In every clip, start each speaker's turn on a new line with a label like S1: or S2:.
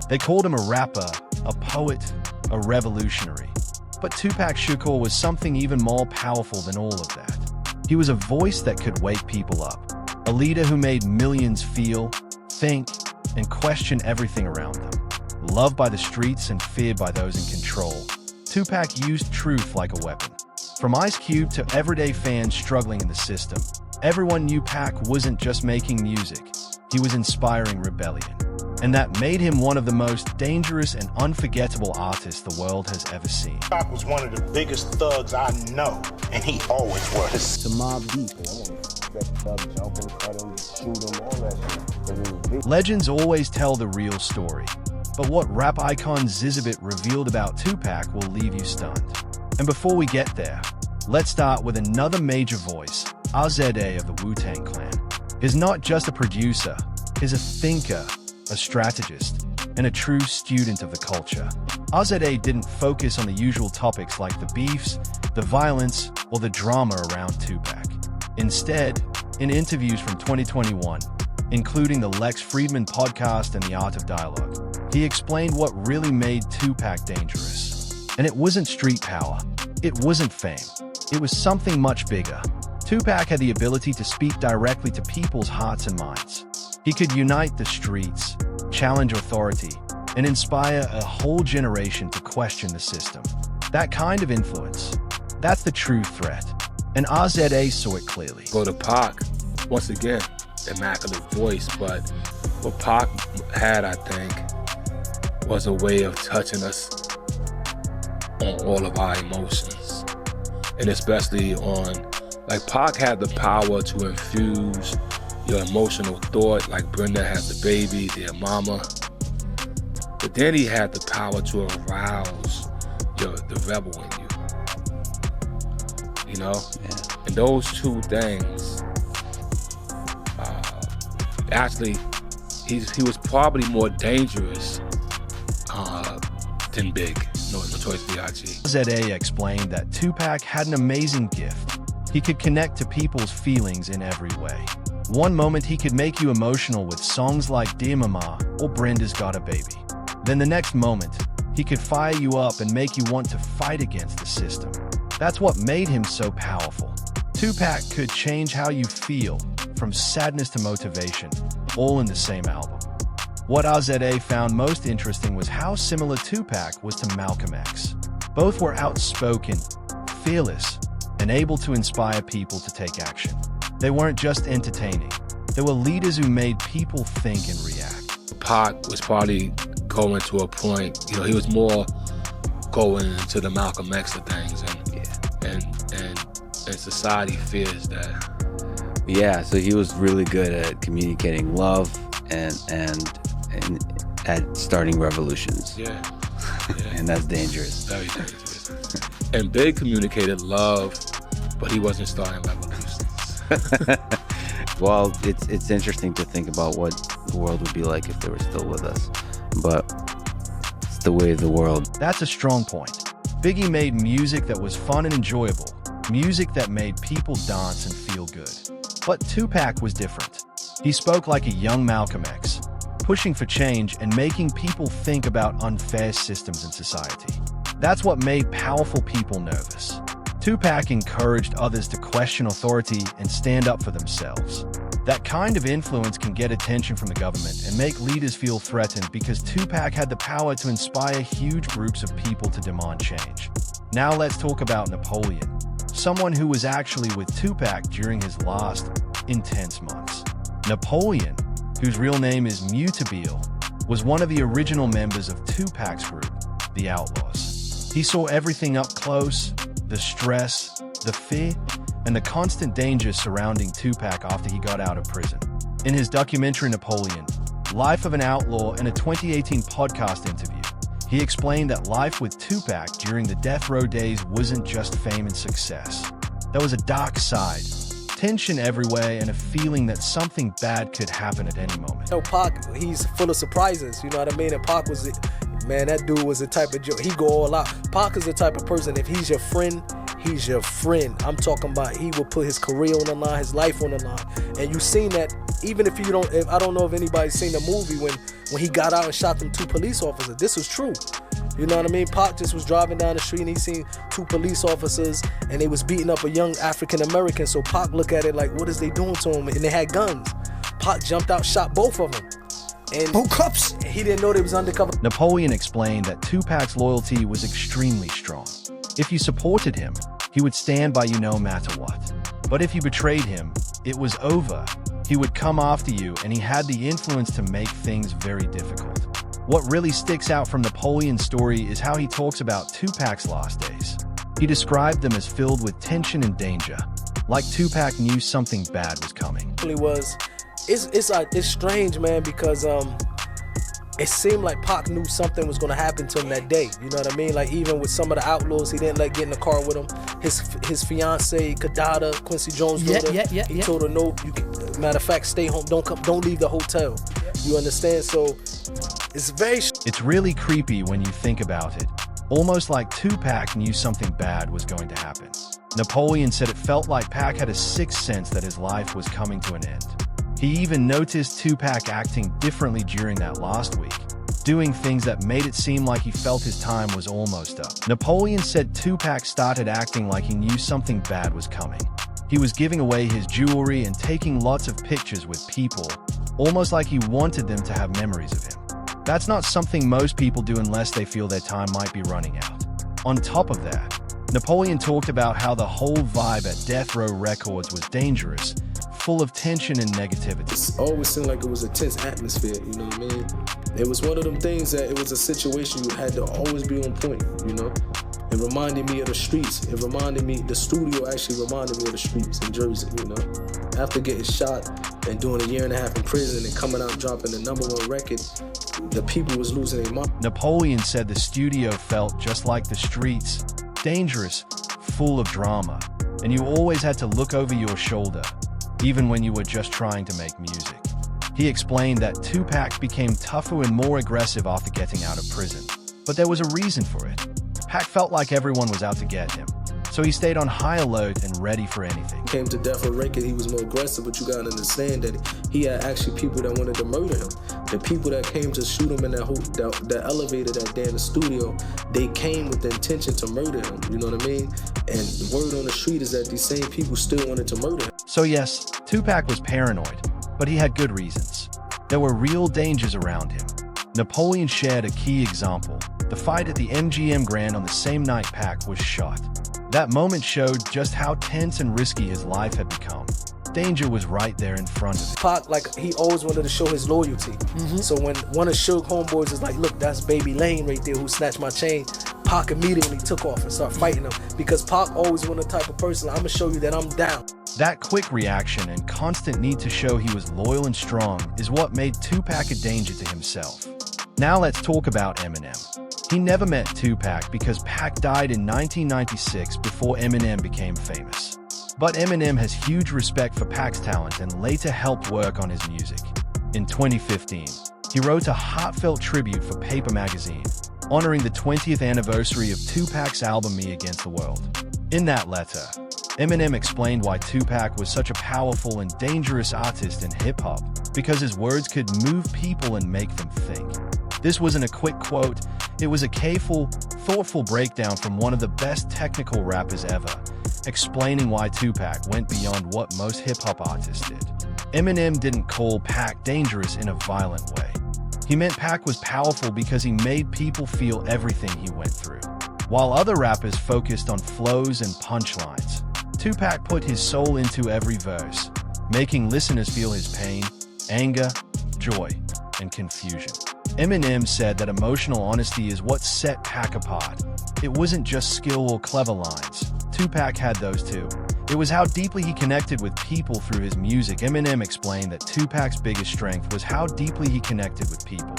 S1: They called him a rapper, a poet, a revolutionary. But Tupac Shakur was something even more powerful than all of that. He was a voice that could wake people up, a leader who made millions feel, think, and question everything around them. Loved by the streets and feared by those in control, Tupac used truth like a weapon. From Ice Cube to everyday fans struggling in the system, everyone knew Pac wasn't just making music, he was inspiring rebellion. And that made him one of the most dangerous and unforgettable artists the world has ever seen.
S2: Tupac was one of the biggest thugs I know, and he always was.
S3: The mob deep. Jumping, cutting, shoot him, all that shit.
S1: Legends always tell the real story, but what rap icon Zizabit revealed about Tupac will leave you stunned. And before we get there, let's start with another major voice. RZA of the Wu-Tang Clan is not just a producer, he's a thinker, a strategist, and a true student of the culture. RZA didn't focus on the usual topics like the beefs, the violence, or the drama around Tupac. Instead, in interviews from 2021, including the Lex Friedman podcast and The Art of Dialogue, he explained what really made Tupac dangerous. And it wasn't street power, it wasn't fame, it was something much bigger. Tupac had the ability to speak directly to people's hearts and minds. He could unite the streets, challenge authority, and inspire a whole generation to question the system. That kind of influence, that's the true threat. And RZA saw it clearly.
S4: Go to Pac, once again, immaculate voice, but what Pac had, I think, was a way of touching us on all of our emotions. And especially on, like Pac had the power to infuse your emotional thought, like Brenda had the baby, their mama. But then he had the power to arouse the rebel in you. You know? Yeah. And those two things, actually, he was probably more dangerous than Big, Notorious B.I.G.
S1: RZA explained that Tupac had an amazing gift. He could connect to people's feelings in every way. One moment he could make you emotional with songs like Dear Mama or Brenda's Got a Baby. Then the next moment, he could fire you up and make you want to fight against the system. That's what made him so powerful. Tupac could change how you feel, from sadness to motivation, all in the same album. What RZA found most interesting was how similar Tupac was to Malcolm X. Both were outspoken, fearless, and able to inspire people to take action. They weren't just entertaining. They were leaders who made people think and react.
S4: Pac was probably going to a point, he was more going into the Malcolm X of things, and society fears that.
S5: Yeah, so he was really good at communicating love and at starting revolutions.
S4: Yeah.
S5: And that's dangerous.
S4: Very dangerous. And Big communicated love, but he wasn't starting revolutions.
S5: Well, it's interesting to think about what the world would be like if they were still with us. But it's the way of the world.
S1: That's a strong point. Biggie made music that was fun and enjoyable, music that made people dance and feel good. But Tupac was different. He spoke like a young Malcolm X, pushing for change and making people think about unfair systems in society. That's what made powerful people nervous. Tupac encouraged others to question authority and stand up for themselves. That kind of influence can get attention from the government and make leaders feel threatened because Tupac had the power to inspire huge groups of people to demand change. Now let's talk about Napoleon, someone who was actually with Tupac during his last intense months. Napoleon, whose real name is Mutabile, was one of the original members of Tupac's group, the Outlaws. He saw everything up close, the stress, the fear, and the constant danger surrounding Tupac after he got out of prison. In his documentary Napoleon, Life of an Outlaw, and a 2018 podcast interview, he explained that life with Tupac during the death row days wasn't just fame and success. There was a dark side, tension everywhere, and a feeling that something bad could happen at any moment.
S6: Pac, he's full of surprises, you know what I mean? And Pac was, man, that dude was the type of joke. He go all out. Pac is the type of person, if he's your friend, he's your friend. I'm talking about he will put his career on the line, his life on the line. And you've seen that, even if you don't, I don't know if anybody's seen the movie when he got out and shot them 2 police officers. This was true. You know what I mean? Pac just was driving down the street and he seen 2 police officers and they was beating up a young African American. So Pac looked at it like, what is they doing to him? And they had guns. Pac jumped out, shot both of them. And
S7: both cops.
S6: He didn't know they was undercover.
S1: Napoleon explained that Tupac's loyalty was extremely strong. If you supported him, he would stand by you no matter what. But if you betrayed him, it was over. He would come after you, and he had the influence to make things very difficult. What really sticks out from Napoleon's story is how he talks about Tupac's last days. He described them as filled with tension and danger, like Tupac knew something bad was coming.
S6: It's strange, man, because it seemed like Pac knew something was gonna happen to him that day. You know what I mean? Like even with some of the outlaws, he didn't let get in the car with him. His fiance, Kadada, Quincy Jones' daughter, he told her no. Matter of fact, stay home. Don't leave the hotel. You understand? So it's very.
S1: It's really creepy when you think about it. Almost like Tupac knew something bad was going to happen. Napoleon said it felt like Pac had a sixth sense that his life was coming to an end. He even noticed Tupac acting differently during that last week, doing things that made it seem like he felt his time was almost up. Napoleon said Tupac started acting like he knew something bad was coming. He was giving away his jewelry and taking lots of pictures with people, almost like he wanted them to have memories of him. That's not something most people do unless they feel their time might be running out. On top of that, Napoleon talked about how the whole vibe at Death Row Records was dangerous, full of tension and negativity.
S6: It always seemed like it was a tense atmosphere, you know what I mean? It was one of them things that it was a situation you had to always be on point, you know? It reminded me of the streets. The studio actually reminded me of the streets in Jersey, you know? After getting shot and doing 1.5 years in prison and coming out dropping the #1 record, the people was losing their mind.
S1: Napoleon said the studio felt just like the streets, dangerous, full of drama, and you always had to look over your shoulder, even when you were just trying to make music. He explained that Tupac became tougher and more aggressive after getting out of prison, but there was a reason for it. Pac felt like everyone was out to get him, so he stayed on high alert and ready for anything.
S6: Came to Death Row Records, he was more aggressive, but you gotta understand that he had actually people that wanted to murder him. The people that came to shoot him in that elevator that day in the studio, they came with the intention to murder him, you know what I mean? And the word on the street is that these same people still wanted to murder him.
S1: So yes, Tupac was paranoid, but he had good reasons. There were real dangers around him. Napoleon shared a key example, the fight at the MGM Grand on the same night Pac was shot. That moment showed just how tense and risky his life had become. Danger was right there in front of him.
S6: Pac, like, he always wanted to show his loyalty. So when one of Suge homeboys is like, look, that's Baby Lane right there who snatched my chain, Pac immediately took off and started fighting him. Because Pac always was the type of person, I'm gonna show you that I'm down.
S1: That quick reaction and constant need to show he was loyal and strong is what made Tupac a danger to himself. Now let's talk about Eminem. He never met Tupac because Pac died in 1996 before Eminem became famous. But Eminem has huge respect for Pac's talent and later helped work on his music. In 2015, he wrote a heartfelt tribute for Paper Magazine, honoring the 20th anniversary of Tupac's album Me Against the World. In that letter, Eminem explained why Tupac was such a powerful and dangerous artist in hip-hop, because his words could move people and make them think. This wasn't a quick quote, it was a careful, thoughtful breakdown from one of the best technical rappers ever, explaining why Tupac went beyond what most hip-hop artists did. Eminem didn't call Pac dangerous in a violent way. He meant Pac was powerful because he made people feel everything he went through. While other rappers focused on flows and punchlines, Tupac put his soul into every verse, making listeners feel his pain, anger, joy, and confusion. Eminem said that emotional honesty is what set Pac apart. It wasn't just skill or clever lines. Tupac had those too. It was how deeply he connected with people through his music. Eminem explained that Tupac's biggest strength was how deeply he connected with people.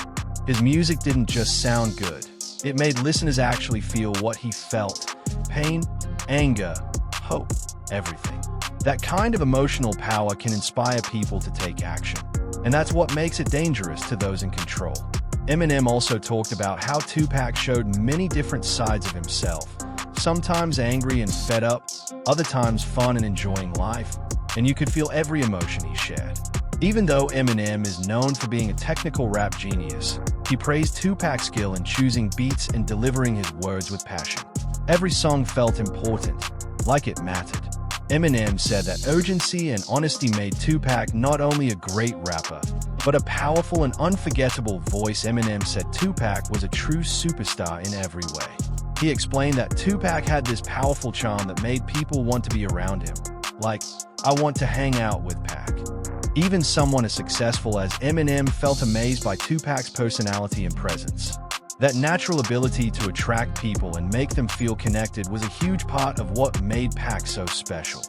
S1: His music didn't just sound good. It made listeners actually feel what he felt. Pain, anger, hope, everything. That kind of emotional power can inspire people to take action. And that's what makes it dangerous to those in control. Eminem also talked about how Tupac showed many different sides of himself, sometimes angry and fed up, other times fun and enjoying life, and you could feel every emotion he shared. Even though Eminem is known for being a technical rap genius, he praised Tupac's skill in choosing beats and delivering his words with passion. Every song felt important, like it mattered. Eminem said that urgency and honesty made Tupac not only a great rapper, but a powerful and unforgettable voice. Eminem said Tupac was a true superstar in every way. He explained that Tupac had this powerful charm that made people want to be around him. Like, I want to hang out with Pac. Even someone as successful as Eminem felt amazed by Tupac's personality and presence. That natural ability to attract people and make them feel connected was a huge part of what made Pac so special.